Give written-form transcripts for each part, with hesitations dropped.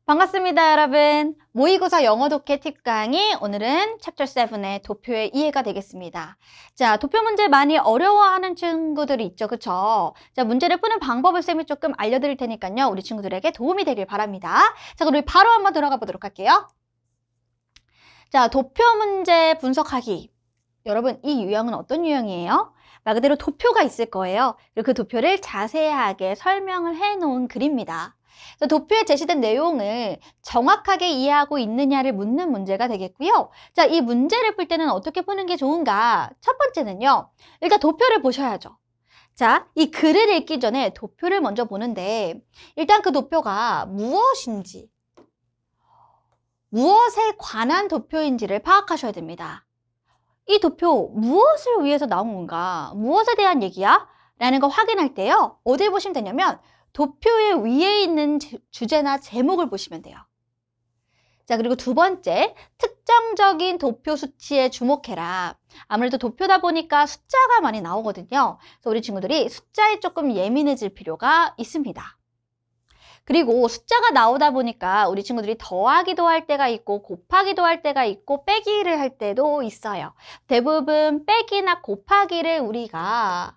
반갑습니다, 여러분. 모의고사 영어 독해 팁 강의, 오늘은 챕터 7의 도표의 이해가 되겠습니다. 자, 도표 문제 많이 어려워하는 친구들이 있죠, 그쵸? 자, 문제를 푸는 방법을 쌤이 조금 알려드릴 테니까요, 우리 친구들에게 도움이 되길 바랍니다. 자, 그럼 우리 바로 한번 들어가 보도록 할게요. 자, 도표 문제 분석하기. 여러분, 이 유형은 어떤 유형이에요? 말 그대로 도표가 있을 거예요. 그리고 그 도표를 자세하게 설명을 해놓은 글입니다. 도표에 제시된 내용을 정확하게 이해하고 있느냐를 묻는 문제가 되겠고요. 자, 이 문제를 풀 때는 어떻게 푸는 게 좋은가? 첫 번째는요, 일단 도표를 보셔야죠. 자, 이 글을 읽기 전에 도표를 먼저 보는데, 일단 그 도표가 무엇인지, 무엇에 관한 도표인지를 파악하셔야 됩니다. 이 도표 무엇을 위해서 나온 건가? 무엇에 대한 얘기야? 라는 거 확인할 때요, 어딜 보시면 되냐면 도표의 위에 있는 주제나 제목을 보시면 돼요. 자, 그리고 두 번째, 특정적인 도표 수치에 주목해라. 아무래도 도표다 보니까 숫자가 많이 나오거든요. 그래서 우리 친구들이 숫자에 조금 예민해질 필요가 있습니다. 그리고 숫자가 나오다 보니까 우리 친구들이 더하기도 할 때가 있고 곱하기도 할 때가 있고 빼기를 할 때도 있어요. 대부분 빼기나 곱하기를 우리가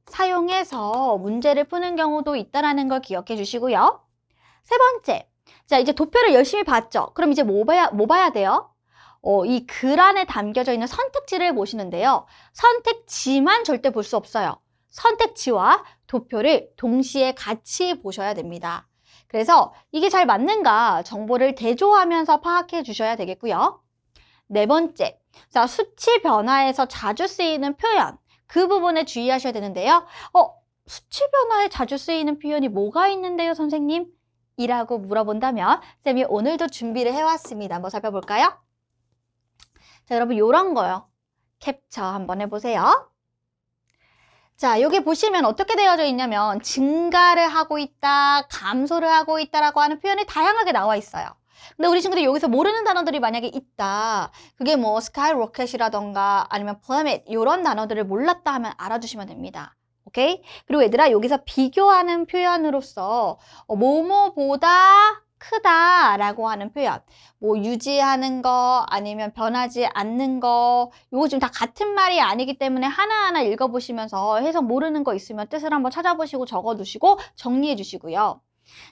사용해서 문제를 푸는 경우도 있다는 걸 기억해 주시고요. 세 번째, 자, 이제 도표를 열심히 봤죠? 그럼 이제 뭐 봐야 돼요? 이 글 안에 담겨져 있는 선택지를 보시는데요. 선택지만 절대 볼 수 없어요. 선택지와 도표를 동시에 같이 보셔야 됩니다. 그래서 이게 잘 맞는가 정보를 대조하면서 파악해 주셔야 되겠고요. 네 번째, 자, 수치 변화에서 자주 쓰이는 표현, 그 부분에 주의하셔야 되는데요. 수치 변화에 자주 쓰이는 표현이 뭐가 있는데요, 선생님? 이라고 물어본다면 쌤이 오늘도 준비를 해왔습니다. 한번 살펴볼까요? 자, 여러분, 요런 거요. 캡처 한번 해보세요. 자, 여기 보시면 어떻게 되어져 있냐면 증가를 하고 있다, 감소를 하고 있다라고 하는 표현이 다양하게 나와 있어요. 근데 우리 친구들이 여기서 모르는 단어들이 만약에 있다. 그게 뭐 skyrocket이라던가 아니면 plummet 이런 단어들을 몰랐다 하면 알아두시면 됩니다. 오케이? 그리고 얘들아, 여기서 비교하는 표현으로서 뭐뭐보다 크다라고 하는 표현, 뭐 유지하는 거 아니면 변하지 않는 거, 요거 지금 다 같은 말이 아니기 때문에 하나하나 읽어보시면서 해석 모르는 거 있으면 뜻을 한번 찾아보시고 적어두시고 정리해 주시고요.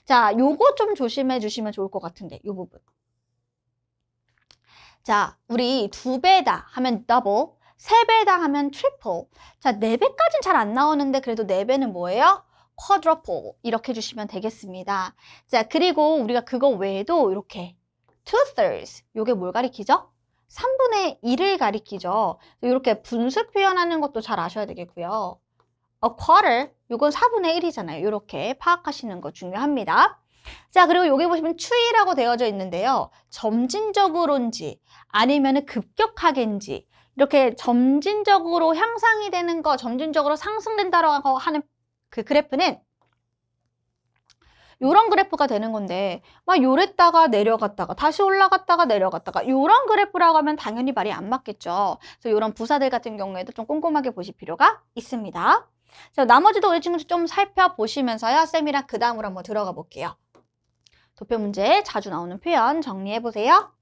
자, 요거 좀 조심해 주시면 좋을 것 같은데, 요 부분. 자, 우리 2배다 하면 double, 3배다 하면 triple. 자, 4배까지는 잘 안 나오는데 그래도 4배는 뭐예요? quadruple. 이렇게 해주시면 되겠습니다. 자, 그리고 우리가 그거 외에도 이렇게 2/3. 요게 뭘 가리키죠? 3분의 1을 가리키죠. 이렇게 분수 표현하는 것도 잘 아셔야 되겠고요. A quarter, 요건 4분의 1이잖아요. 이렇게 파악하시는 거 중요합니다. 자, 그리고 여기 보시면 추이라고 되어져 있는데요. 점진적으로인지 아니면 급격하게인지, 이렇게 점진적으로 향상이 되는 거, 점진적으로 상승된다라고 하는 그 그래프는 요런 그래프가 되는 건데, 막 요랬다가 내려갔다가 다시 올라갔다가 내려갔다가 요런 그래프라고 하면 당연히 말이 안 맞겠죠. 그래서 요런 부사들 같은 경우에도 좀 꼼꼼하게 보실 필요가 있습니다. 자, 나머지도 우리 친구들 좀 살펴보시면서요, 쌤이랑 그 다음으로 한번 들어가 볼게요. 도표 문제에 자주 나오는 표현 정리해 보세요.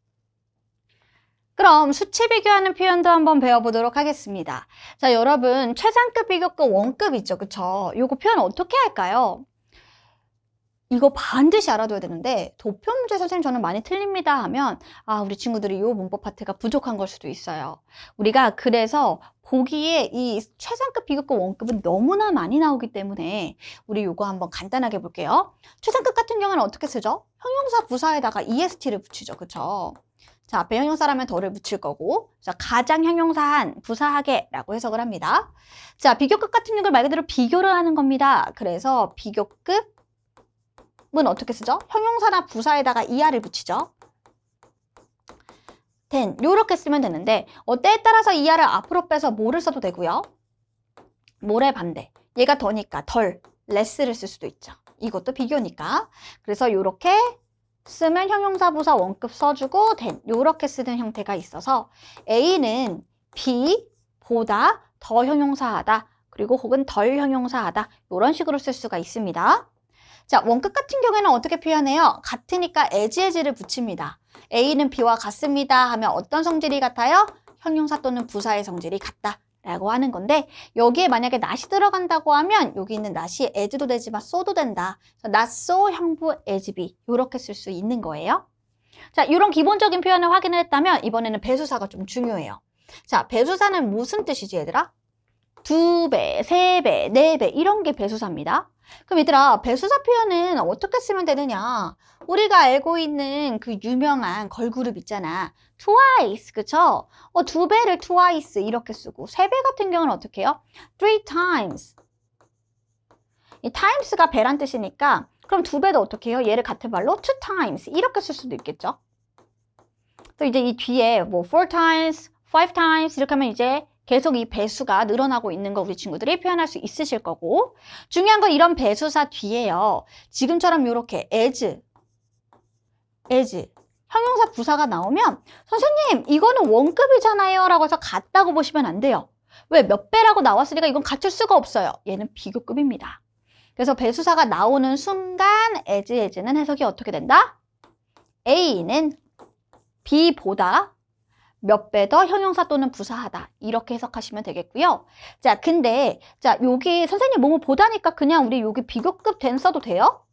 그럼 수치 비교하는 표현도 한번 배워보도록 하겠습니다. 자, 여러분, 최상급, 비교급, 원급 있죠, 그쵸? 요거 표현 어떻게 할까요? 이거 반드시 알아둬야 되는데, 도표 문제 선생님 저는 많이 틀립니다 하면, 우리 친구들이 요 문법 파트가 부족한 걸 수도 있어요. 우리가 그래서 보기에 이 최상급, 비교급, 원급은 너무나 많이 나오기 때문에 우리 요거 한번 간단하게 볼게요. 최상급 같은 경우는 어떻게 쓰죠? 형용사 부사에다가 est를 붙이죠, 그쵸? 자, 앞에 형용사라면 더를 붙일 거고, 자, 가장 형용사한 부사하게라고 해석을 합니다. 자, 비교급 같은 경우는 말 그대로 비교를 하는 겁니다. 그래서 비교급 은 어떻게 쓰죠? 형용사나 부사에다가 er를 붙이죠. then, 요렇게 쓰면 되는데 때에 따라서 er를 앞으로 빼서 뭐를 써도 되고요. 뭐의 반대. 얘가 더니까 덜, less를 쓸 수도 있죠. 이것도 비교니까. 그래서 요렇게 쓰면 형용사, 부사, 원급 써주고 then, 요렇게 쓰는 형태가 있어서 A는 B보다 더 형용사하다. 그리고 혹은 덜 형용사하다. 요런 식으로 쓸 수가 있습니다. 자, 원급 같은 경우에는 어떻게 표현해요? 같으니까 as를 붙입니다. A는 B와 같습니다 하면 어떤 성질이 같아요? 형용사 또는 부사의 성질이 같다 라고 하는 건데, 여기에 만약에 not이 들어간다고 하면 여기 있는 not이 as도 되지만 so도 된다. not so 형부 as be 이렇게 쓸 수 있는 거예요. 자, 이런 기본적인 표현을 확인을 했다면 이번에는 배수사가 좀 중요해요. 자, 배수사는 무슨 뜻이지 얘들아? 2배, 3배, 4배 이런 게 배수사입니다. 그럼 얘들아, 배수사 표현은 어떻게 쓰면 되느냐? 우리가 알고 있는 그 유명한 걸그룹 있잖아. twice, 그쵸? 2배를 twice 이렇게 쓰고, 3배 같은 경우는 어떻게 해요? 3 times. 이 times가 배란 뜻이니까 그럼 2배도 어떻게 해요? 얘를 같은 말로 2 times 이렇게 쓸 수도 있겠죠? 또 이제 이 뒤에 뭐 4 times, 5 times 이렇게 하면 이제 계속 이 배수가 늘어나고 있는 거 우리 친구들이 표현할 수 있으실 거고, 중요한 건 이런 배수사 뒤에요. 지금처럼 이렇게 as, 형용사 부사가 나오면 선생님 이거는 원급이잖아요 라고 해서 같다고 보시면 안 돼요. 왜? 몇 배라고 나왔으니까 이건 같을 수가 없어요. 얘는 비교급입니다. 그래서 배수사가 나오는 순간 as는 해석이 어떻게 된다? A는 B보다 몇 배 더 형용사 또는 부사하다 이렇게 해석하시면 되겠고요. 자, 근데 자 여기 선생님 뭐뭐 보다니까 그냥 우리 여기 비교급 된 써도 돼요?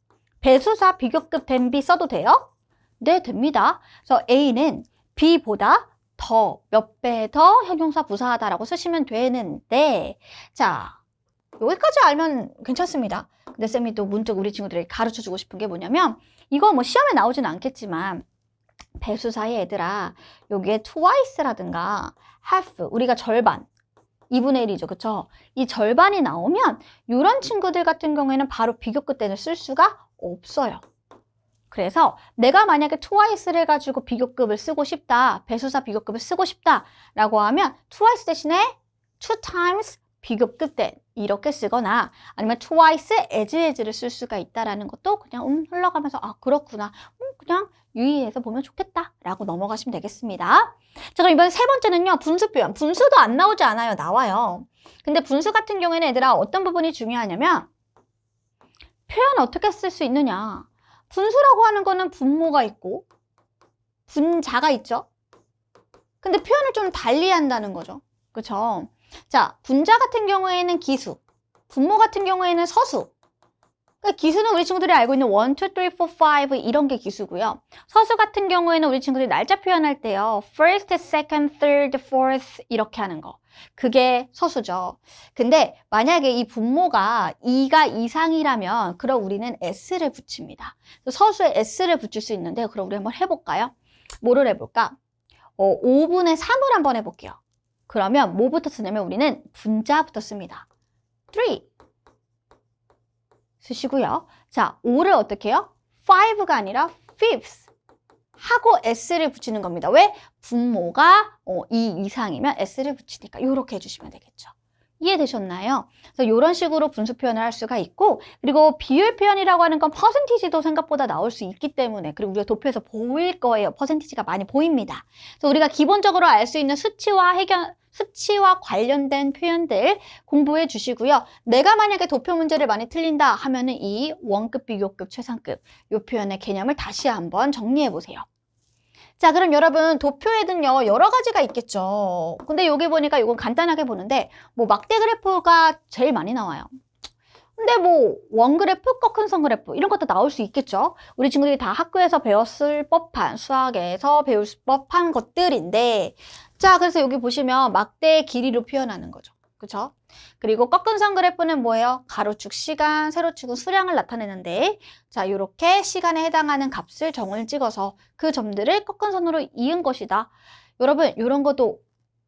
배수사 비교급 된 B 써도 돼요? 네, 됩니다. 그래서 A는 B보다 더, 몇 배 더 형용사 부사하다라고 쓰시면 되는데, 자, 여기까지 알면 괜찮습니다. 근데 쌤이 또 문득 우리 친구들에게 가르쳐주고 싶은 게 뭐냐면, 이거 뭐 시험에 나오진 않겠지만 배수사에 얘들아 여기에 twice라든가 half, 우리가 절반 2분의 1이죠. 그쵸? 이 절반이 나오면 이런 친구들 같은 경우에는 바로 비교급 대를 쓸 수가 없어요. 그래서 내가 만약에 twice를 가지고 비교급을 쓰고 싶다, 배수사 비교급을 쓰고 싶다 라고 하면 twice 대신에 2 times 비교급 된 이렇게 쓰거나 아니면 twice as를 쓸 수가 있다라는 것도 그냥 흘러가면서 아 그렇구나 그냥 유의해서 보면 좋겠다 라고 넘어가시면 되겠습니다. 자, 그럼 이번 세 번째는요, 분수 표현. 분수도 안 나오지 않아요. 나와요. 근데 분수 같은 경우에는 얘들아 어떤 부분이 중요하냐면 표현 어떻게 쓸 수 있느냐. 분수라고 하는 거는 분모가 있고 분자가 있죠. 근데 표현을 좀 달리 한다는 거죠. 그쵸? 자, 분자 같은 경우에는 기수, 분모 같은 경우에는 서수. 그러니까 기수는 우리 친구들이 알고 있는 1, 2, 3, 4, 5 이런 게 기수고요. 서수 같은 경우에는 우리 친구들이 날짜 표현할 때요. first, second, third, fourth 이렇게 하는 거. 그게 서수죠. 근데 만약에 이 분모가 2가 이상이라면 그럼 우리는 s를 붙입니다. 서수에 s를 붙일 수 있는데 그럼 우리 한번 해볼까요? 뭐를 해볼까? 5분의 3을 한번 해볼게요. 그러면 뭐부터 쓰냐면 우리는 분자부터 씁니다. 3 쓰시고요. 자, 5를 어떻게 해요? 5가 아니라 fifth 하고 s를 붙이는 겁니다. 왜? 분모가 2 이상이면 s를 붙이니까 이렇게 해주시면 되겠죠. 이해되셨나요? 그래서 이런 식으로 분수 표현을 할 수가 있고, 그리고 비율 표현이라고 하는 건 퍼센티지도 생각보다 나올 수 있기 때문에, 그리고 우리가 도표에서 보일 거예요. 퍼센티지가 많이 보입니다. 그래서 우리가 기본적으로 알 수 있는 수치와 관련된 표현들 공부해 주시고요. 내가 만약에 도표 문제를 많이 틀린다 하면은 이 원급, 비교급, 최상급 이 표현의 개념을 다시 한번 정리해 보세요. 자, 그럼 여러분 도표에는요 여러 가지가 있겠죠. 근데 여기 보니까 이건 간단하게 보는데 뭐 막대 그래프가 제일 많이 나와요. 근데 뭐 원그래프, 꺾은선 그래프 이런 것도 나올 수 있겠죠. 우리 친구들이 다 학교에서 배웠을 법한, 수학에서 배울 법한 것들인데, 자, 그래서 여기 보시면 막대의 길이로 표현하는 거죠. 그쵸? 그리고 꺾은선 그래프는 뭐예요? 가로축 시간, 세로축은 수량을 나타내는데, 자, 이렇게 시간에 해당하는 값을 점을 찍어서 그 점들을 꺾은선으로 이은 것이다. 여러분,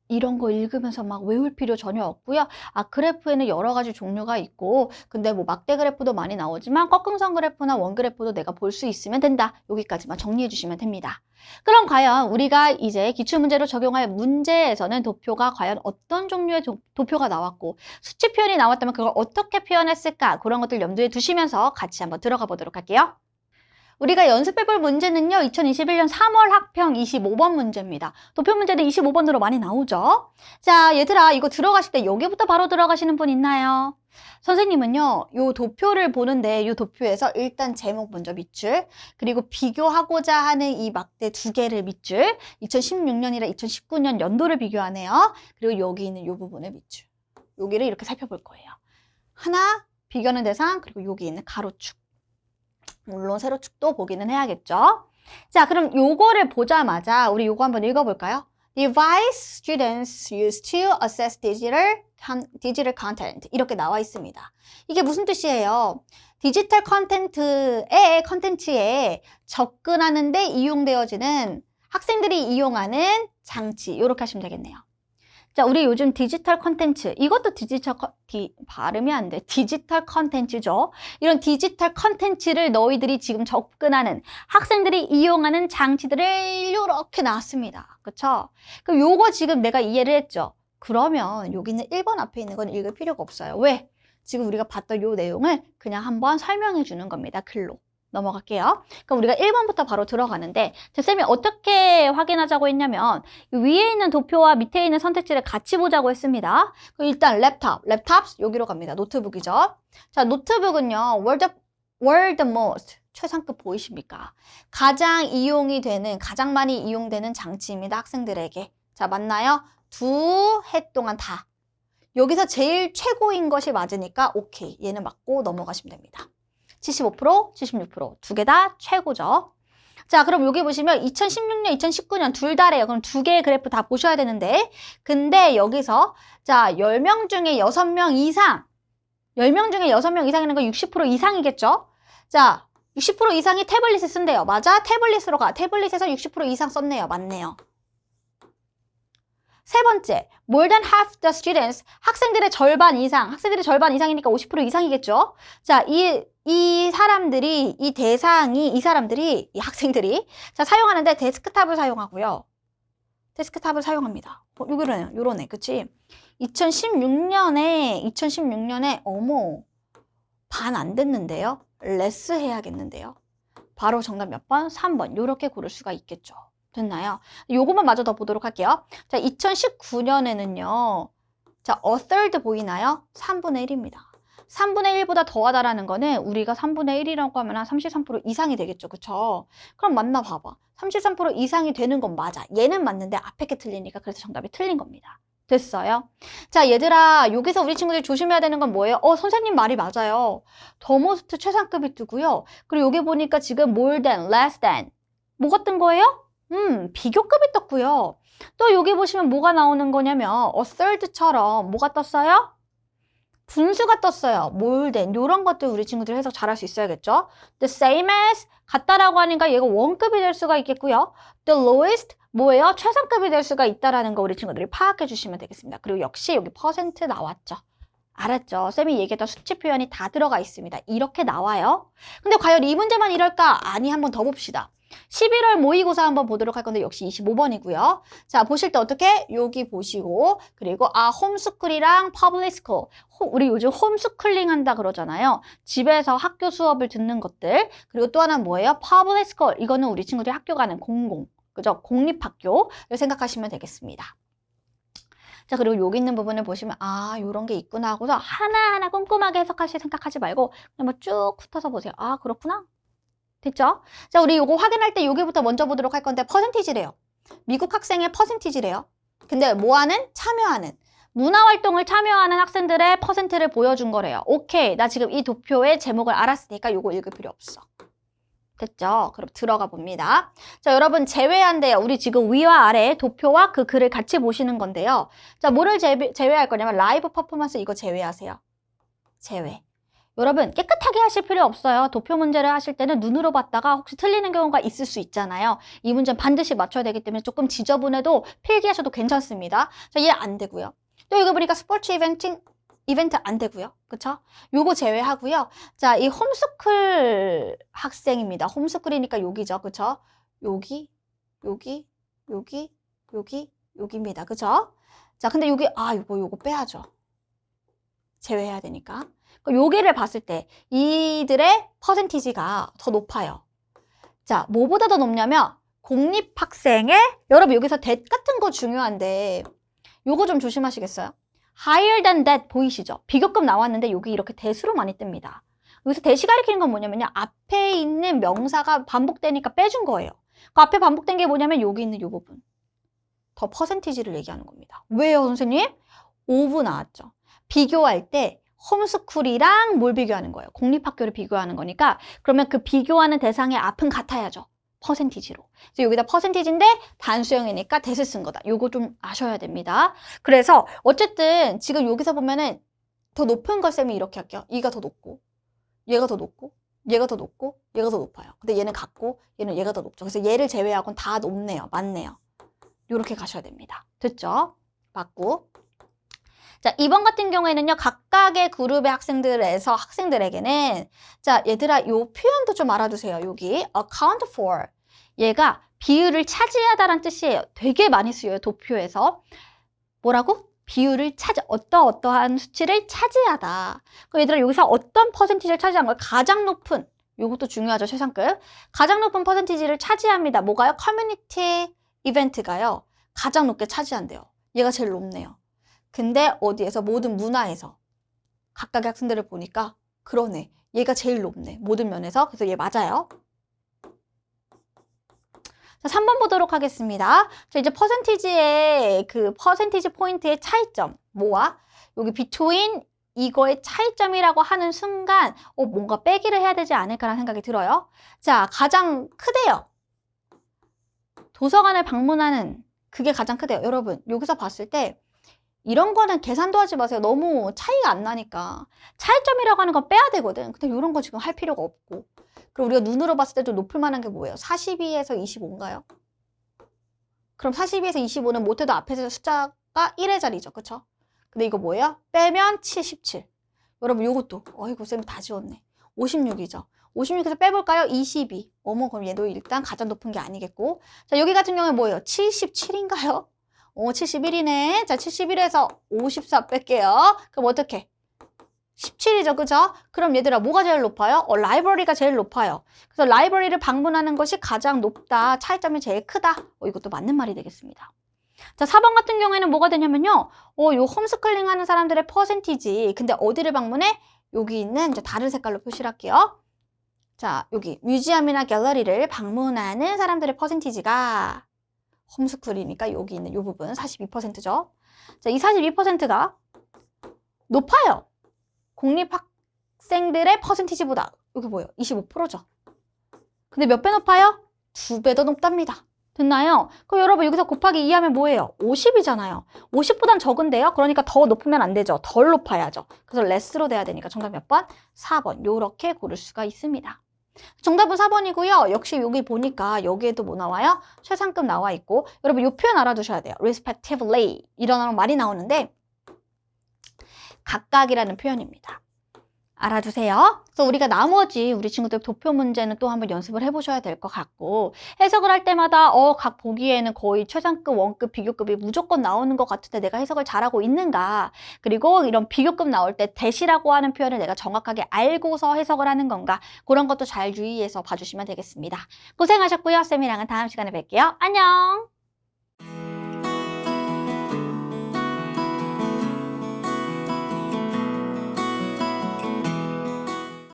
이런 거 읽으면서 막 외울 필요 전혀 없고요. 아, 그래프에는 여러 가지 종류가 있고, 근데 뭐 막대 그래프도 많이 나오지만 꺾은선 그래프나 원 그래프도 내가 볼 수 있으면 된다. 여기까지만 정리해 주시면 됩니다. 그럼 과연 우리가 이제 기출문제로 적용할 문제에서는 도표가 과연 어떤 종류의 도표가 나왔고, 수치 표현이 나왔다면 그걸 어떻게 표현했을까? 그런 것들 염두에 두시면서 같이 한번 들어가 보도록 할게요. 우리가 연습해볼 문제는요, 2021년 3월 학평 25번 문제입니다. 도표 문제는 25번으로 많이 나오죠? 자, 얘들아, 이거 들어가실 때 여기부터 바로 들어가시는 분 있나요? 선생님은요, 요 도표를 보는데 요 도표에서 일단 제목 먼저 밑줄, 그리고 비교하고자 하는 이 막대 두 개를 밑줄, 2016년이랑 2019년 연도를 비교하네요. 그리고 여기 있는 요 부분을 밑줄. 여기를 이렇게 살펴볼 거예요. 하나, 비교하는 대상, 그리고 여기 있는 가로축. 물론 세로축도 보기는 해야겠죠. 자, 그럼 요거를 보자마자 우리 요거 한번 읽어볼까요? Device students use to assess digital content 이렇게 나와 있습니다. 이게 무슨 뜻이에요? 디지털 컨텐츠에 접근하는데 이용되어지는 학생들이 이용하는 장치 이렇게 하시면 되겠네요. 자, 우리 요즘 디지털 컨텐츠, 이것도 발음이 안 돼. 디지털 컨텐츠죠. 이런 디지털 컨텐츠를 너희들이 지금 접근하는, 학생들이 이용하는 장치들을 이렇게 나왔습니다. 그쵸? 그럼 요거 지금 내가 이해를 했죠? 그러면 여기는 1번 앞에 있는 건 읽을 필요가 없어요. 왜? 지금 우리가 봤던 요 내용을 그냥 한번 설명해 주는 겁니다. 글로. 넘어갈게요. 그럼 우리가 1번부터 바로 들어가는데 쌤이 어떻게 확인하자고 했냐면 위에 있는 도표와 밑에 있는 선택지를 같이 보자고 했습니다. 그럼 일단 랩탑 여기로 갑니다. 노트북이죠. 자, 노트북은요. where the most 최상급 보이십니까? 가장 많이 이용되는 장치입니다. 학생들에게. 자, 맞나요? 2해 동안 다. 여기서 제일 최고인 것이 맞으니까 오케이. 얘는 맞고 넘어가시면 됩니다. 75%, 76% 두 개 다 최고죠. 자, 그럼 여기 보시면 2016년, 2019년 둘 다래요. 그럼 두 개의 그래프 다 보셔야 되는데 근데 여기서 자 10명 중에 6명 이상 10명 중에 6명 이상이라는 건 60% 이상이겠죠? 자, 60% 이상이 태블릿을 쓴대요. 맞아? 태블릿으로 가. 태블릿에서 60% 이상 썼네요. 맞네요. 세 번째, more than half the students, 학생들의 절반 이상이니까 50% 이상이겠죠? 자, 이 학생들이, 자, 사용하는데 데스크탑을 사용하고요. 데스크탑을 사용합니다. 요러네, 그치? 2016년에, 어머, 반 안 됐는데요? 레스 해야겠는데요? 바로 정답 몇 번? 3번. 요렇게 고를 수가 있겠죠. 됐나요? 요것만 마저 더 보도록 할게요. 자, 2019년에는요. 자, a third 보이나요? 3분의 1입니다. 3분의 1보다 더하다라는 거는 우리가 3분의 1이라고 하면 한 33% 이상이 되겠죠. 그쵸? 그럼 맞나 봐봐. 33% 이상이 되는 건 맞아. 얘는 맞는데 앞에 게 틀리니까 그래서 정답이 틀린 겁니다. 됐어요? 자, 얘들아, 여기서 우리 친구들이 조심해야 되는 건 뭐예요? 선생님 말이 맞아요. 더 모스트 최상급이 뜨고요. 그리고 여기 보니까 지금 more than, less than. 뭐가 뜬 거예요? 비교급이 떴고요. 또 여기 보시면 뭐가 나오는 거냐면 a third처럼 뭐가 떴어요? 분수가 떴어요. more than 이런 것들 우리 친구들 해석 잘할 수 있어야겠죠. The same as 같다라고 하니까 얘가 원급이 될 수가 있겠고요. The lowest 뭐예요? 최상급이 될 수가 있다라는 거 우리 친구들이 파악해 주시면 되겠습니다. 그리고 역시 여기 퍼센트 나왔죠. 알았죠? 쌤이 얘기했던 수치 표현이 다 들어가 있습니다. 이렇게 나와요. 근데 과연 이 문제만 이럴까? 아니, 한번 더 봅시다. 11월 모의고사 한번 보도록 할 건데 역시 25번이고요. 자, 보실 때 어떻게? 여기 보시고 그리고 홈스쿨이랑 퍼블릭스쿨. 우리 요즘 홈스쿨링 한다 그러잖아요. 집에서 학교 수업을 듣는 것들. 그리고 또 하나는 뭐예요? 퍼블릭스쿨. 이거는 우리 친구들이 학교 가는 공공. 그죠? 공립학교를 생각하시면 되겠습니다. 자, 그리고 여기 있는 부분을 보시면 요런 게 있구나 하고서 하나하나 꼼꼼하게 해석하실 생각하지 말고 그냥 뭐 쭉 훑어서 보세요. 그렇구나. 됐죠? 자, 우리 요거 확인할 때 여기부터 먼저 보도록 할 건데 퍼센티지래요. 미국 학생의 퍼센티지래요. 근데 뭐하는? 참여하는. 문화활동을 참여하는 학생들의 퍼센트를 보여준 거래요. 오케이, 나 지금 이 도표의 제목을 알았으니까 요거 읽을 필요 없어. 됐죠? 그럼 들어가 봅니다. 자, 여러분 제외한대요. 우리 지금 위와 아래 도표와 그 글을 같이 보시는 건데요. 자, 뭐를 제외할 거냐면 라이브 퍼포먼스 이거 제외하세요. 제외. 여러분 깨끗하게 하실 필요 없어요. 도표 문제를 하실 때는 눈으로 봤다가 혹시 틀리는 경우가 있을 수 있잖아요. 이 문제는 반드시 맞춰야 되기 때문에 조금 지저분해도 필기하셔도 괜찮습니다. 자, 얘 안 되고요. 또 여기 보니까 스포츠 이벤트 안 되고요. 그쵸? 요거 제외하고요. 자, 이 홈스쿨 학생입니다. 홈스쿨이니까 여기죠. 그쵸? 여기입니다. 그쵸? 자, 근데 여기, 요거 빼야죠. 제외해야 되니까. 여기를 봤을 때 이들의 퍼센티지가 더 높아요. 자, 뭐보다 더 높냐면 공립학생의 여러분 여기서 that 같은 거 중요한데 요거 좀 조심하시겠어요? higher than that 보이시죠? 비교급 나왔는데 여기 이렇게 that으로 많이 뜹니다. 여기서 that이 가리키는 건 뭐냐면요. 앞에 있는 명사가 반복되니까 빼준 거예요. 그 앞에 반복된 게 뭐냐면 여기 있는 요 부분. 더 퍼센티지를 얘기하는 겁니다. 왜요, 선생님? of 나왔죠. 비교할 때 홈스쿨이랑 뭘 비교하는 거예요? 공립학교를 비교하는 거니까 그러면 그 비교하는 대상의 앞은 같아야죠. 퍼센티지로. 그래서 여기다 퍼센티지인데 단수형이니까 that을 쓴 거다. 요거 좀 아셔야 됩니다. 그래서 어쨌든 지금 여기서 보면은 더 높은 걸 쌤이 이렇게 할게요. 이가 더 높고 얘가 더 높고 얘가 더 높고 얘가 더 높아요. 근데 얘는 같고 얘는 얘가 더 높죠. 그래서 얘를 제외하고는 다 높네요. 맞네요. 요렇게 가셔야 됩니다. 됐죠? 맞고. 자, 2번 같은 경우에는요, 각각의 그룹의 학생들에게는, 자, 얘들아, 요 표현도 좀 알아두세요. 여기, account for. 얘가 비율을 차지하다란 뜻이에요. 되게 많이 쓰여요, 도표에서. 뭐라고? 비율을 어떠한 수치를 차지하다. 그럼 얘들아, 여기서 어떤 퍼센티지를 차지한 거예요? 가장 높은, 요것도 중요하죠, 최상급. 가장 높은 퍼센티지를 차지합니다. 뭐가요? 커뮤니티 이벤트가요, 가장 높게 차지한대요. 얘가 제일 높네요. 근데 어디에서? 모든 문화에서 각각의 학생들을 보니까 그러네. 얘가 제일 높네. 모든 면에서. 그래서 얘 맞아요. 자, 3번 보도록 하겠습니다. 자, 이제 퍼센티지의 그 퍼센티지 포인트의 차이점. 뭐와? 여기 between 이거의 차이점이라고 하는 순간 뭔가 빼기를 해야 되지 않을까라는 생각이 들어요. 자, 가장 크대요. 도서관을 방문하는 그게 가장 크대요. 여러분, 여기서 봤을 때 이런 거는 계산도 하지 마세요. 너무 차이가 안 나니까. 차이점이라고 하는 건 빼야 되거든. 근데 이런 거 지금 할 필요가 없고. 그리고 우리가 눈으로 봤을 때 좀 높을 만한 게 뭐예요? 42에서 25인가요? 그럼 42에서 25는 못해도 앞에서 숫자가 1의 자리죠. 그쵸? 근데 이거 뭐예요? 빼면 77. 여러분 요것도 어이구 쌤 다 지웠네. 56이죠. 56에서 빼볼까요? 22. 그럼 얘도 일단 가장 높은 게 아니겠고. 자, 여기 같은 경우에 뭐예요? 77인가요? 71이네. 자, 71에서 54 뺄게요. 그럼 어떻게? 17이죠. 그죠? 그럼 얘들아, 뭐가 제일 높아요? 라이브러리가 제일 높아요. 그래서 라이브러리를 방문하는 것이 가장 높다. 차이점이 제일 크다. 이것도 맞는 말이 되겠습니다. 자, 4번 같은 경우에는 뭐가 되냐면요. 요 홈스쿨링 하는 사람들의 퍼센티지. 근데 어디를 방문해? 여기 있는 이제 다른 색깔로 표시를 할게요. 자, 여기 뮤지엄이나 갤러리를 방문하는 사람들의 퍼센티지가 홈스쿨이니까 여기 있는 이 부분 42%죠. 자, 이 42%가 높아요. 공립학생들의 퍼센티지보다. 여기 뭐예요? 25%죠. 근데 몇 배 높아요? 2배 더 높답니다. 됐나요? 그럼 여러분 여기서 곱하기 2 하면 뭐예요? 50이잖아요. 50보단 적은데요? 그러니까 더 높으면 안 되죠. 덜 높아야죠. 그래서 less로 돼야 되니까 정답 몇 번? 4번. 요렇게 고를 수가 있습니다. 정답은 4번이고요. 역시 여기 보니까 여기에도 뭐 나와요? 최상급 나와 있고 여러분 이 표현 알아두셔야 돼요. respectively 이런 말이 나오는데 각각이라는 표현입니다. 알아두세요. 그래서 우리가 나머지 우리 친구들 도표 문제는 또 한번 연습을 해보셔야 될 것 같고 해석을 할 때마다 각 보기에는 거의 최상급, 원급, 비교급이 무조건 나오는 것 같은데 내가 해석을 잘하고 있는가 그리고 이런 비교급 나올 때 대시라고 하는 표현을 내가 정확하게 알고서 해석을 하는 건가 그런 것도 잘 유의해서 봐주시면 되겠습니다. 고생하셨고요. 쌤이랑은 다음 시간에 뵐게요. 안녕!